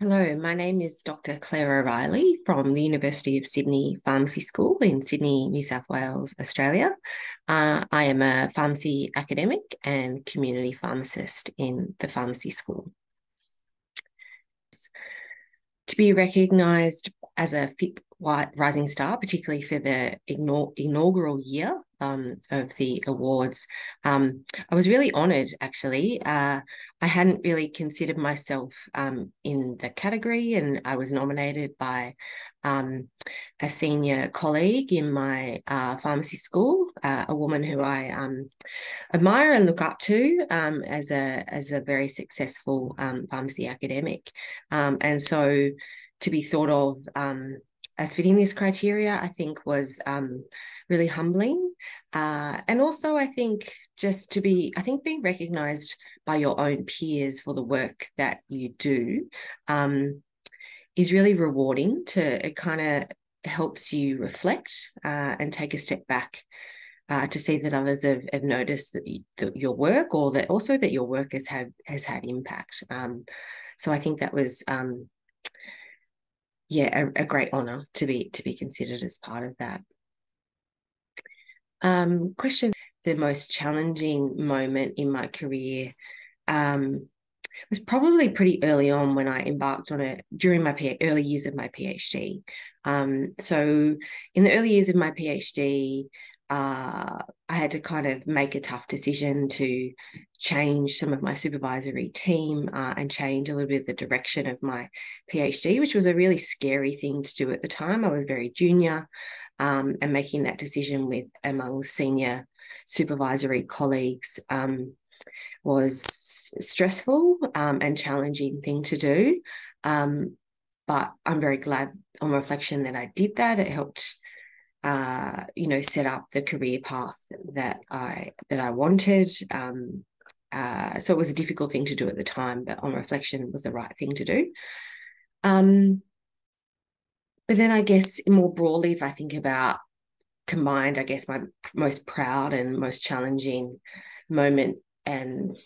Hello, my name is Dr. Claire O'Reilly from the University of Sydney Pharmacy School in Sydney, New South Wales, Australia. I am a pharmacy academic and community pharmacist in the pharmacy school. To be recognised as a FIPWiSE Rising Star, particularly for the inaugural year of the awards, I was really honoured, actually. I hadn't really considered myself in the category, and I was nominated by a senior colleague in my pharmacy school, a woman who I admire and look up to as a very successful pharmacy academic. And so to be thought of as fitting this criteria, I think was really humbling. And also, I think being recognised by your own peers for the work that you do is really rewarding. It kind of helps you reflect and take a step back to see that others have noticed that your work, or that also that your work has had impact. So I think that was a great honour to be considered as part of that. Question: the most challenging moment in my career was probably pretty early on when I embarked on it during my early years of my PhD. So in the early years of my PhD, I had to kind of make a tough decision to change some of my supervisory team and change a little bit of the direction of my PhD, which was a really scary thing to do at the time. I was very junior, and making that decision among senior supervisory colleagues was stressful and challenging thing to do. But I'm very glad on reflection that I did that. It helped set up the career path that I wanted. So it was a difficult thing to do at the time, but on reflection, it was the right thing to do. But then I guess more broadly, if I think about combined, I guess my most proud and most challenging moment and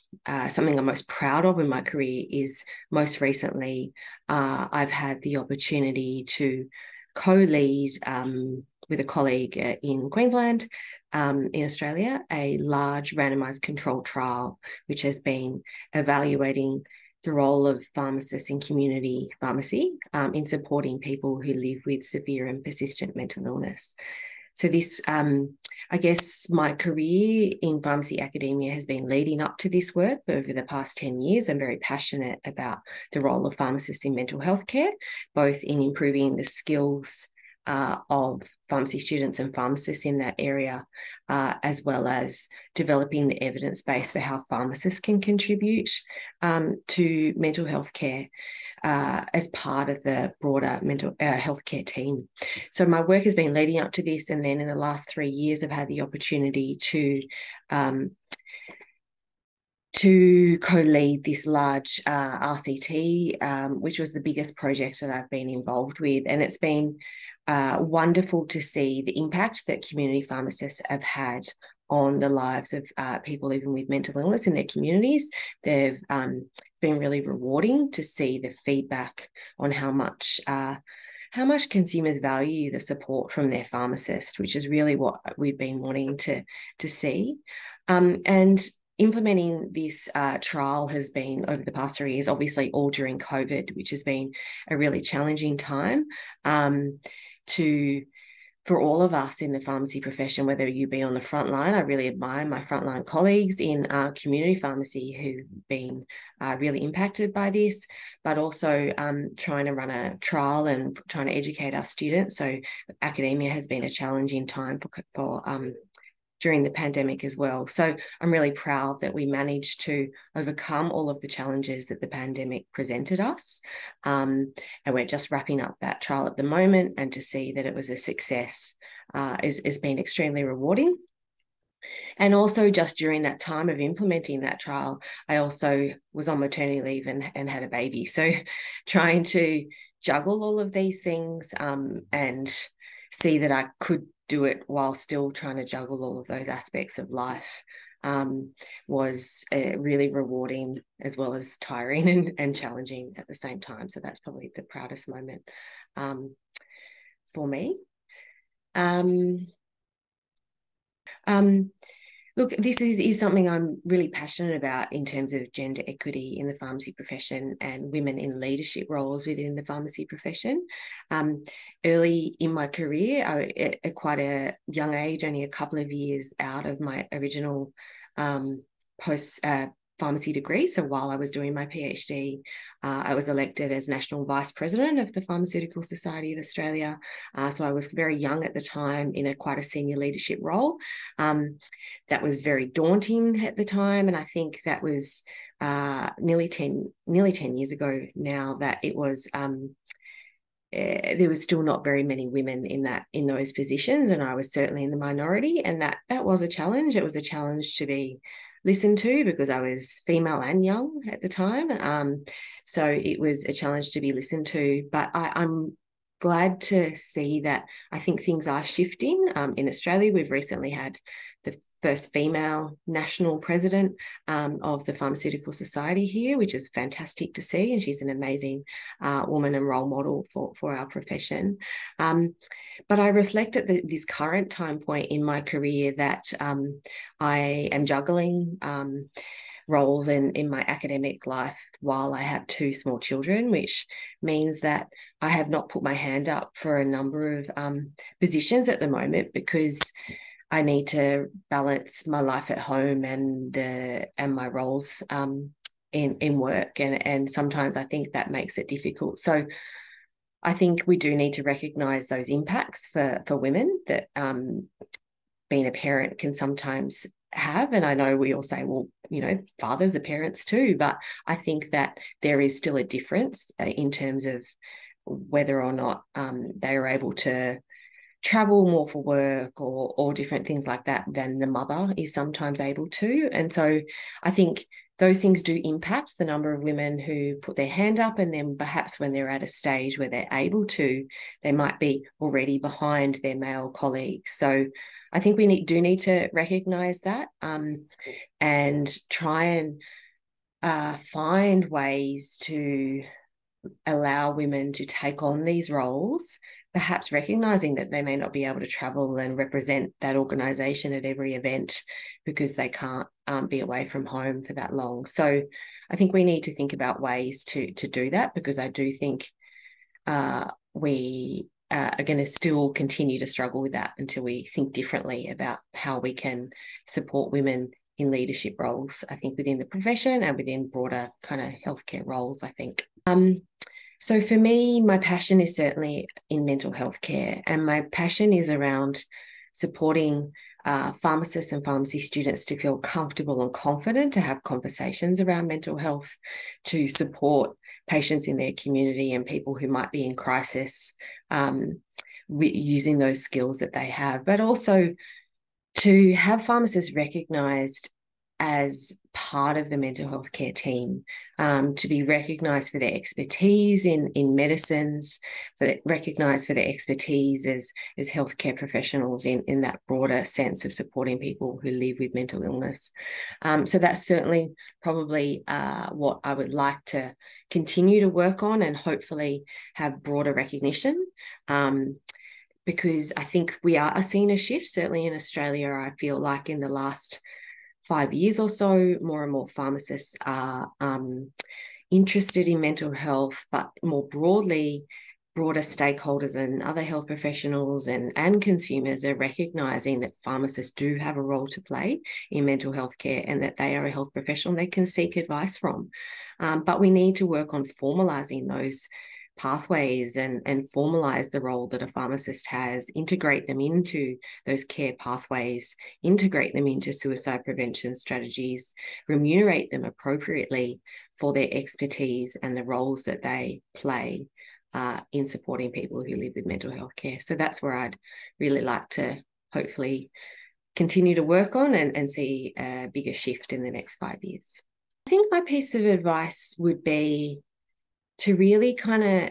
something I'm most proud of in my career is most recently I've had the opportunity to co-lead with a colleague in Queensland, in Australia, a large randomised controlled trial, which has been evaluating the role of pharmacists in community pharmacy in supporting people who live with severe and persistent mental illness. So this, I guess my career in pharmacy academia has been leading up to this work over the past 10 years. I'm very passionate about the role of pharmacists in mental health care, both in improving the skills of pharmacy students and pharmacists in that area, as well as developing the evidence base for how pharmacists can contribute to mental health care as part of the broader mental healthcare team. So my work has been leading up to this, and then in the last 3 years, I've had the opportunity to co-lead this large RCT, which was the biggest project that I've been involved with. And it's been wonderful to see the impact that community pharmacists have had on the lives of people living with mental illness in their communities. They've been really rewarding to see the feedback on how much consumers value the support from their pharmacist, which is really what we've been wanting to see. And implementing this trial has been, over the past 3 years, obviously all during COVID, which has been a really challenging time for all of us in the pharmacy profession, whether you be on the front line. I really admire my frontline colleagues in community pharmacy who've been really impacted by this, but also trying to run a trial and trying to educate our students. So academia has been a challenging time for during the pandemic as well. So I'm really proud that we managed to overcome all of the challenges that the pandemic presented us. And we're just wrapping up that trial at the moment, and to see that it was a success has been extremely rewarding. And also, just during that time of implementing that trial, I also was on maternity leave and had a baby. So trying to juggle all of these things and see that I could do it while still trying to juggle all of those aspects of life was really rewarding as well as tiring and challenging at the same time. So that's probably the proudest moment for me. Look, this is something I'm really passionate about in terms of gender equity in the pharmacy profession and women in leadership roles within the pharmacy profession. Early in my career, at quite a young age, only a couple of years out of my original post pharmacy degree. So while I was doing my PhD, I was elected as National Vice President of the Pharmaceutical Society of Australia. So I was very young at the time in quite a senior leadership role. That was very daunting at the time. And I think that was nearly 10 years ago now that it was there was still not very many women in those positions, and I was certainly in the minority, and that was a challenge. It was a challenge to be listened to because I was female and young at the time. So it was a challenge to be listened to, but I'm glad to see that I think things are shifting. In Australia, we've recently had the first female national president of the Pharmaceutical Society here, which is fantastic to see. And she's an amazing woman and role model for our profession. But I reflect at this current time point in my career that I am juggling roles in my academic life while I have two small children, which means that I have not put my hand up for a number of positions at the moment because I need to balance my life at home and my roles in work, and sometimes I think that makes it difficult. So I think we do need to recognise those impacts for women that being a parent can sometimes have. And I know we all say, well, fathers are parents too, but I think that there is still a difference in terms of whether or not they are able to travel more for work or different things like that than the mother is sometimes able to. And so I think those things do impact the number of women who put their hand up, and then perhaps when they're at a stage where they're able to, they might be already behind their male colleagues. So I think we do need to recognise that and try and find ways to allow women to take on these roles, perhaps recognising that they may not be able to travel and represent that organisation at every event because they can't be away from home for that long. So I think we need to think about ways to do that, because I do think we are going to still continue to struggle with that until we think differently about how we can support women in leadership roles, I think, within the profession and within broader kind of healthcare roles, I think. So for me, my passion is certainly in mental health care, and my passion is around supporting pharmacists and pharmacy students to feel comfortable and confident to have conversations around mental health, to support patients in their community and people who might be in crisis using those skills that they have, but also to have pharmacists recognised as part of the mental health care team, to be recognised for their expertise in medicines, recognised for their expertise as healthcare professionals in that broader sense of supporting people who live with mental illness. So that's certainly probably what I would like to continue to work on and hopefully have broader recognition. Because I think we are seeing a shift, certainly in Australia. I feel like in the last 5 years or so, more and more pharmacists are interested in mental health, but more broadly, broader stakeholders and other health professionals and consumers are recognising that pharmacists do have a role to play in mental health care, and that they are a health professional they can seek advice from. But we need to work on formalising those pathways and formalise the role that a pharmacist has, integrate them into those care pathways, integrate them into suicide prevention strategies, remunerate them appropriately for their expertise and the roles that they play in supporting people who live with mental health care. So that's where I'd really like to hopefully continue to work on and see a bigger shift in the next 5 years. I think my piece of advice would be to really kind of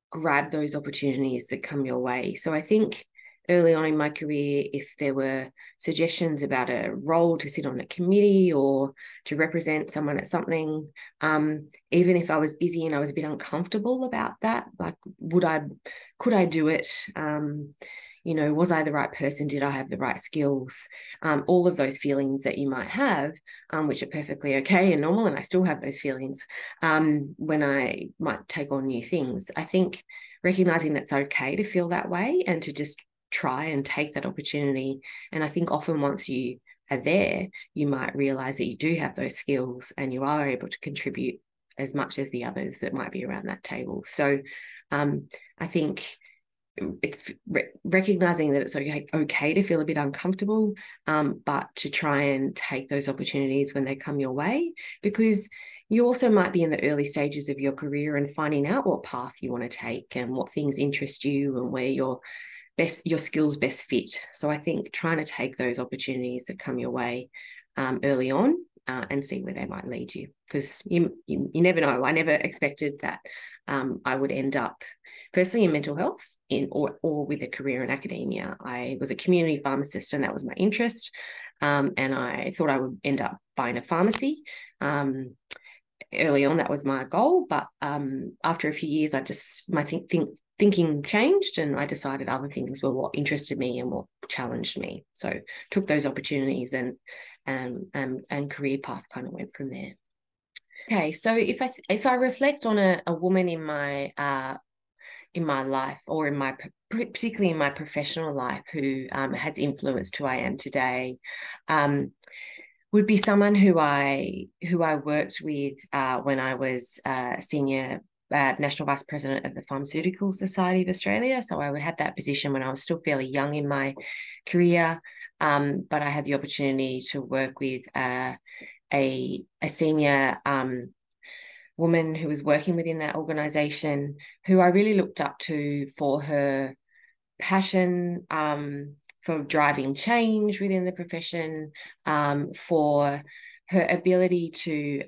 grab those opportunities that come your way. So I think early on in my career, if there were suggestions about a role to sit on a committee or to represent someone at something, even if I was busy and I was a bit uncomfortable about that, like could I do it? Was I the right person? Did I have the right skills? All of those feelings that you might have, which are perfectly okay and normal, and I still have those feelings when I might take on new things. I think recognizing that's okay to feel that way and to just try and take that opportunity. And I think often once you are there, you might realize that you do have those skills and you are able to contribute as much as the others that might be around that table. So I think it's recognizing that it's okay to feel a bit uncomfortable, but to try and take those opportunities when they come your way, because you also might be in the early stages of your career and finding out what path you want to take and what things interest you and where your skills best fit. So I think trying to take those opportunities that come your way early on and see where they might lead you, because you never know. I never expected that I would end up firstly in mental health or with a career in academia. I was a community pharmacist and that was my interest. And I thought I would end up buying a pharmacy. Early on, that was my goal. But after a few years, my thinking changed and I decided other things were what interested me and what challenged me. So took those opportunities and career path kind of went from there. Okay, so if I reflect on a woman in my life, or particularly in my professional life, who has influenced who I am today, would be someone who I worked with when I was senior National Vice President of the Pharmaceutical Society of Australia. So I had that position when I was still fairly young in my career, but I had the opportunity to work with a senior woman who was working within that organisation, who I really looked up to for her passion for driving change within the profession, for her ability to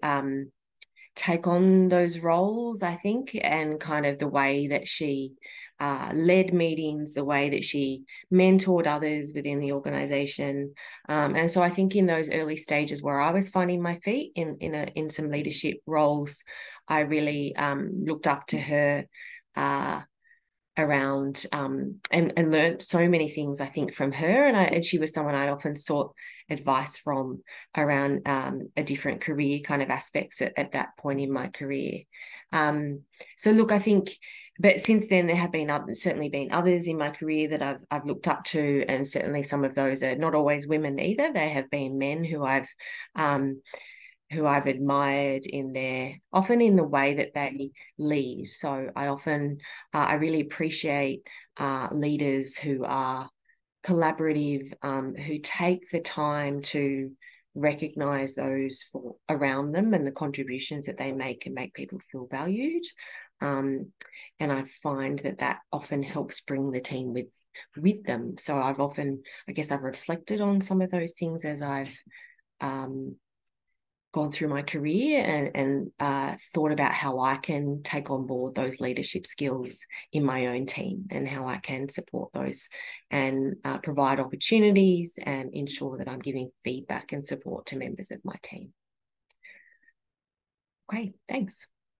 take on those roles, I think, and kind of the way that she led meetings, the way that she mentored others within the organisation. And so I think in those early stages where I was finding my feet in some leadership roles, I really looked up to her around and learned so many things, I think, from her. And she was someone I often sought advice from around a different career kind of aspects at that point in my career. So look, I think, but since then there have been certainly been others in my career that I've looked up to, and certainly some of those are not always women either. They have been men who I've admired often in the way that they lead. So I really appreciate leaders who are collaborative, who take the time to recognize those around them and the contributions that they make and make people feel valued. And I find that often helps bring the team with them. So I've reflected on some of those things as I've gone through my career and thought about how I can take on board those leadership skills in my own team and how I can support those and provide opportunities and ensure that I'm giving feedback and support to members of my team. Okay, thanks.